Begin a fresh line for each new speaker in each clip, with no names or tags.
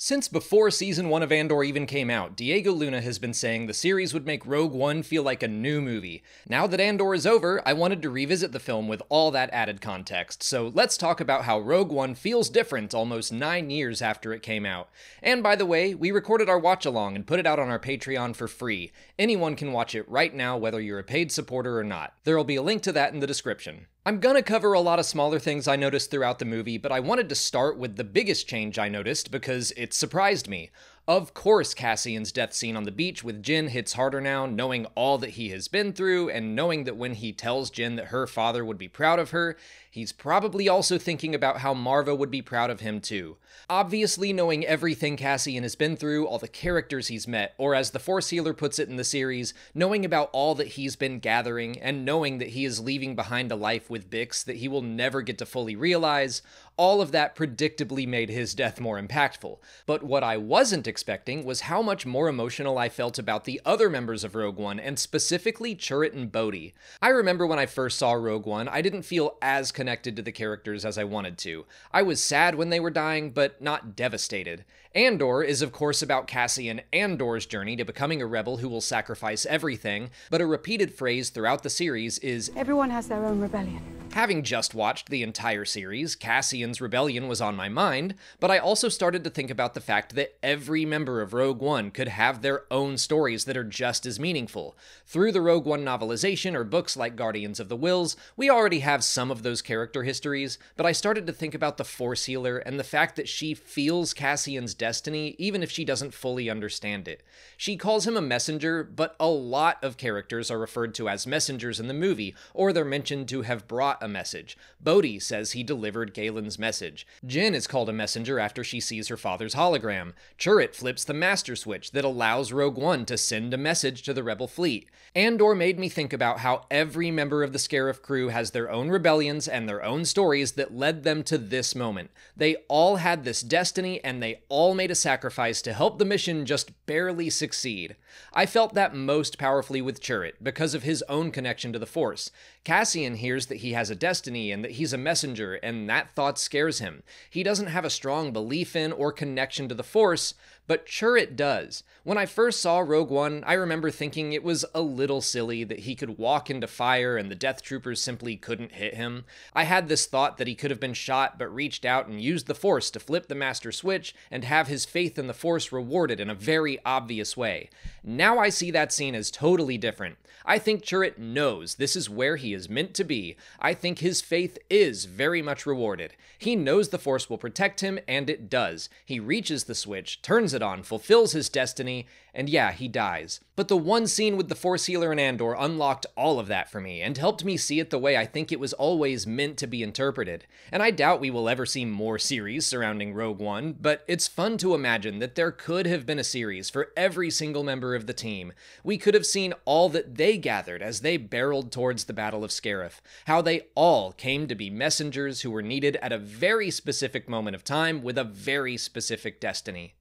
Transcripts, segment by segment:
Since before Season 1 of Andor even came out, Diego Luna has been saying the series would make Rogue One feel like a new movie. Now that Andor is over, I wanted to revisit the film with all that added context, so let's talk about how Rogue One feels different almost 9 years after it came out. And by the way, we recorded our watch-along and put it out on our Patreon for free. Anyone can watch it right now, whether you're a paid supporter or not. There'll be a link to that in the description. I'm gonna cover a lot of smaller things I noticed throughout the movie, but I wanted to start with the biggest change I noticed because it surprised me. Of course, Cassian's death scene on the beach with Jyn hits harder now, knowing all that he has been through, and knowing that when he tells Jyn that her father would be proud of her, he's probably also thinking about how Marva would be proud of him too. Obviously, knowing everything Cassian has been through, all the characters he's met, or as the Force Healer puts it in the series, knowing about all that he's been gathering, and knowing that he is leaving behind a life with Bix that he will never get to fully realize, all of that predictably made his death more impactful. But what I wasn't expecting was how much more emotional I felt about the other members of Rogue One, and specifically Chirrut and Bodhi. I remember when I first saw Rogue One, I didn't feel as connected to the characters as I wanted to. I was sad when they were dying, but not devastated. Andor is of course about Cassian Andor's journey to becoming a rebel who will sacrifice everything, but a repeated phrase throughout the series is,
"Everyone has their own rebellion."
Having just watched the entire series, Cassian's rebellion was on my mind, but I also started to think about the fact that every member of Rogue One could have their own stories that are just as meaningful. Through the Rogue One novelization or books like Guardians of the Whills, we already have some of those character histories, but I started to think about the Force Healer and the fact that she feels Cassian's destiny even if she doesn't fully understand it. She calls him a messenger, but a lot of characters are referred to as messengers in the movie, or they're mentioned to have brought a message. Bodhi says he delivered Galen's message. Jyn is called a messenger after she sees her father's hologram. Chirrut flips the master switch that allows Rogue One to send a message to the rebel fleet. Andor made me think about how every member of the Scarif crew has their own rebellions and their own stories that led them to this moment. They all had this destiny and they all made a sacrifice to help the mission just barely succeed. I felt that most powerfully with Chirrut because of his own connection to the Force. Cassian hears that he has a destiny and that he's a messenger, and that thought scares him. He doesn't have a strong belief in or connection to the Force, but Chirrut does. When I first saw Rogue One, I remember thinking it was a little silly that he could walk into fire and the Death Troopers simply couldn't hit him. I had this thought that he could have been shot but reached out and used the Force to flip the master switch and have his faith in the Force rewarded in a very obvious way. Now I see that scene as totally different. I think Chirrut knows this is where he is meant to be. I think his faith is very much rewarded. He knows the Force will protect him, and it does. He reaches the switch, turns it on, fulfills his destiny, and yeah, he dies. But the one scene with the Force Healer in Andor unlocked all of that for me, and helped me see it the way I think it was always meant to be interpreted. And I doubt we will ever see more series surrounding Rogue One, but it's fun to imagine that there could have been a series for every single member of the team. We could have seen all that they gathered as they barreled towards the Battle of Scarif, how they all came to be messengers who were needed at a very specific moment of time with a very specific destiny.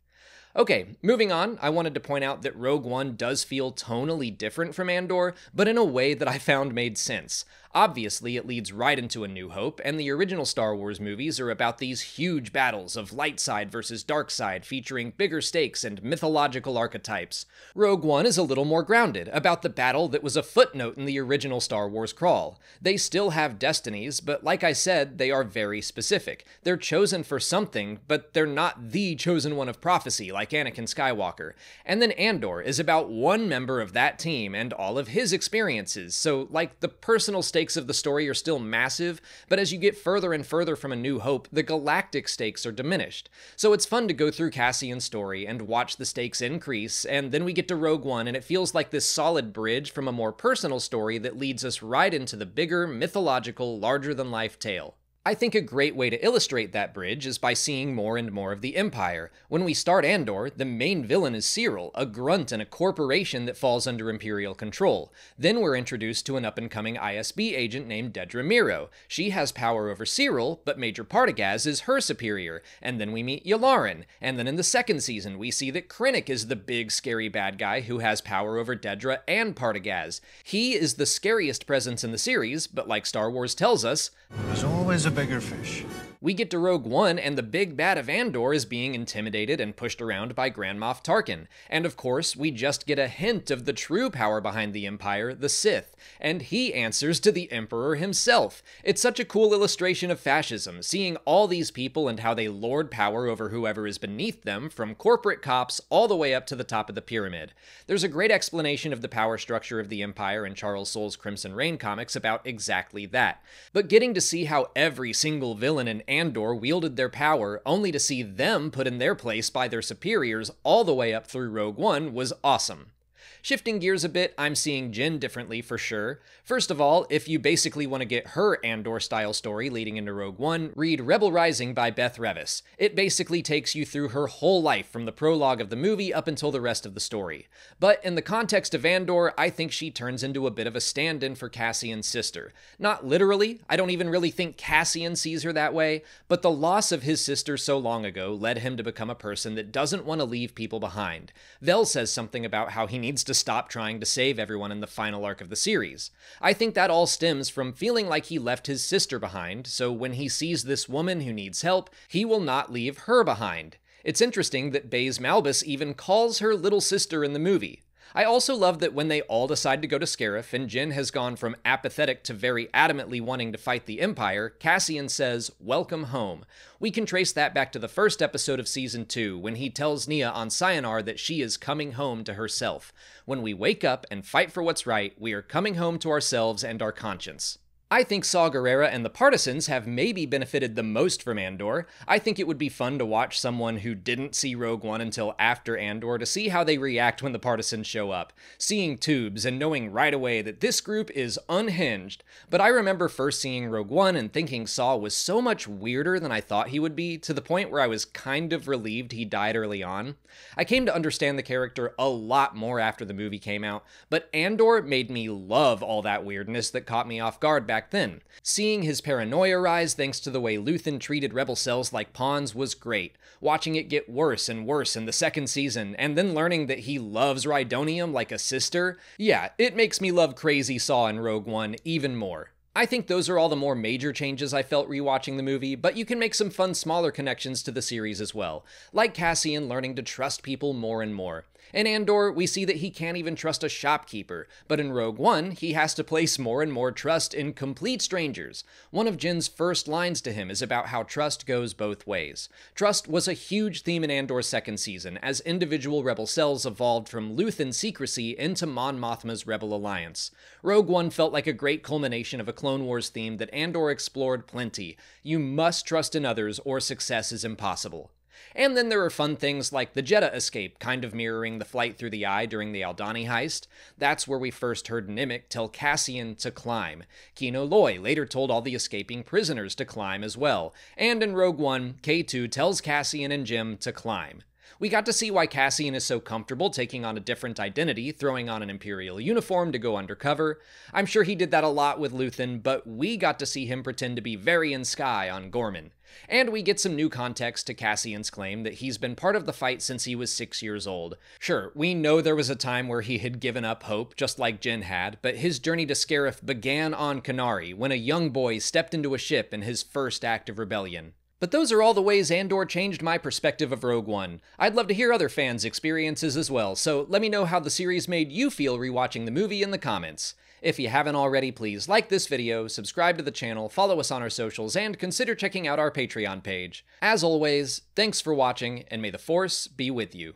Okay, moving on, I wanted to point out that Rogue One does feel tonally different from Andor, but in a way that I found made sense. Obviously, it leads right into A New Hope, and the original Star Wars movies are about these huge battles of light side versus dark side featuring bigger stakes and mythological archetypes. Rogue One is a little more grounded, about the battle that was a footnote in the original Star Wars crawl. They still have destinies, but like I said, they are very specific. They're chosen for something, but they're not the chosen one of prophecy like Anakin Skywalker. And then Andor is about one member of that team and all of his experiences, so like the personal stakes of the story are still massive, but as you get further and further from A New Hope, the galactic stakes are diminished. So it's fun to go through Cassian's story and watch the stakes increase, and then we get to Rogue One and it feels like this solid bridge from a more personal story that leads us right into the bigger, mythological, larger-than-life tale. I think a great way to illustrate that bridge is by seeing more and more of the Empire. When we start Andor, the main villain is Cyril, a grunt in a corporation that falls under Imperial control. Then we're introduced to an up-and-coming ISB agent named Dedra Meero. She has power over Cyril, but Major Partagaz is her superior. And then we meet Yularen. And then in the second season, we see that Krennic is the big, scary bad guy who has power over Dedra and Partagaz. He is the scariest presence in the series, but like Star Wars tells us,
there's always a bigger fish.
We get to Rogue One, and the big bad of Andor is being intimidated and pushed around by Grand Moff Tarkin. And of course, we just get a hint of the true power behind the Empire, the Sith, and he answers to the Emperor himself. It's such a cool illustration of fascism, seeing all these people and how they lord power over whoever is beneath them, from corporate cops all the way up to the top of the pyramid. There's a great explanation of the power structure of the Empire in Charles Soule's Crimson Reign comics about exactly that. But getting to see how every single villain in Andor wielded their power, only to see them put in their place by their superiors all the way up through Rogue One, was awesome. Shifting gears a bit, I'm seeing Jyn differently for sure. First of all, if you basically want to get her Andor-style story leading into Rogue One, read Rebel Rising by Beth Revis. It basically takes you through her whole life from the prologue of the movie up until the rest of the story. But in the context of Andor, I think she turns into a bit of a stand-in for Cassian's sister. Not literally, I don't even really think Cassian sees her that way, but the loss of his sister so long ago led him to become a person that doesn't want to leave people behind. Vel says something about how he needs to stop trying to save everyone in the final arc of the series. I think that all stems from feeling like he left his sister behind, so when he sees this woman who needs help, he will not leave her behind. It's interesting that Baze Malbus even calls her little sister in the movie. I also love that when they all decide to go to Scarif and Jyn has gone from apathetic to very adamantly wanting to fight the Empire, Cassian says, "Welcome home." We can trace that back to the first episode of Season 2, when he tells Nia on Sienar that she is coming home to herself. When we wake up and fight for what's right, we are coming home to ourselves and our conscience. I think Saw Gerrera and the Partisans have maybe benefited the most from Andor. I think it would be fun to watch someone who didn't see Rogue One until after Andor to see how they react when the Partisans show up, seeing tubes and knowing right away that this group is unhinged. But I remember first seeing Rogue One and thinking Saw was so much weirder than I thought he would be, to the point where I was kind of relieved he died early on. I came to understand the character a lot more after the movie came out, but Andor made me love all that weirdness that caught me off guard back then. Seeing his paranoia rise thanks to the way Luthen treated rebel cells like pawns was great. Watching it get worse and worse in the second season, and then learning that he loves Rhydonium like a sister, yeah, it makes me love Crazy Saw in Rogue One even more. I think those are all the more major changes I felt rewatching the movie, but you can make some fun smaller connections to the series as well, like Cassian learning to trust people more and more. In Andor, we see that he can't even trust a shopkeeper, but in Rogue One, he has to place more and more trust in complete strangers. One of Jyn's first lines to him is about how trust goes both ways. Trust was a huge theme in Andor's second season, as individual rebel cells evolved from Luthen secrecy into Mon Mothma's rebel alliance. Rogue One felt like a great culmination of a Clone Wars theme that Andor explored plenty. You must trust in others or success is impossible. And then there are fun things like the Jedha escape, kind of mirroring the flight through the eye during the Aldhani heist. That's where we first heard Nimic tell Cassian to climb. Kino Loy later told all the escaping prisoners to climb as well. And in Rogue One, K2 tells Cassian and Jim to climb. We got to see why Cassian is so comfortable taking on a different identity, throwing on an Imperial uniform to go undercover. I'm sure he did that a lot with Luthen, but we got to see him pretend to be Varian Sky on Gorman. And we get some new context to Cassian's claim that he's been part of the fight since he was 6 years old. Sure, we know there was a time where he had given up hope, just like Jyn had, but his journey to Scarif began on Kenari, when a young boy stepped into a ship in his first act of rebellion. But those are all the ways Andor changed my perspective of Rogue One. I'd love to hear other fans' experiences as well, so let me know how the series made you feel rewatching the movie in the comments. If you haven't already, please like this video, subscribe to the channel, follow us on our socials, and consider checking out our Patreon page. As always, thanks for watching, and may the Force be with you.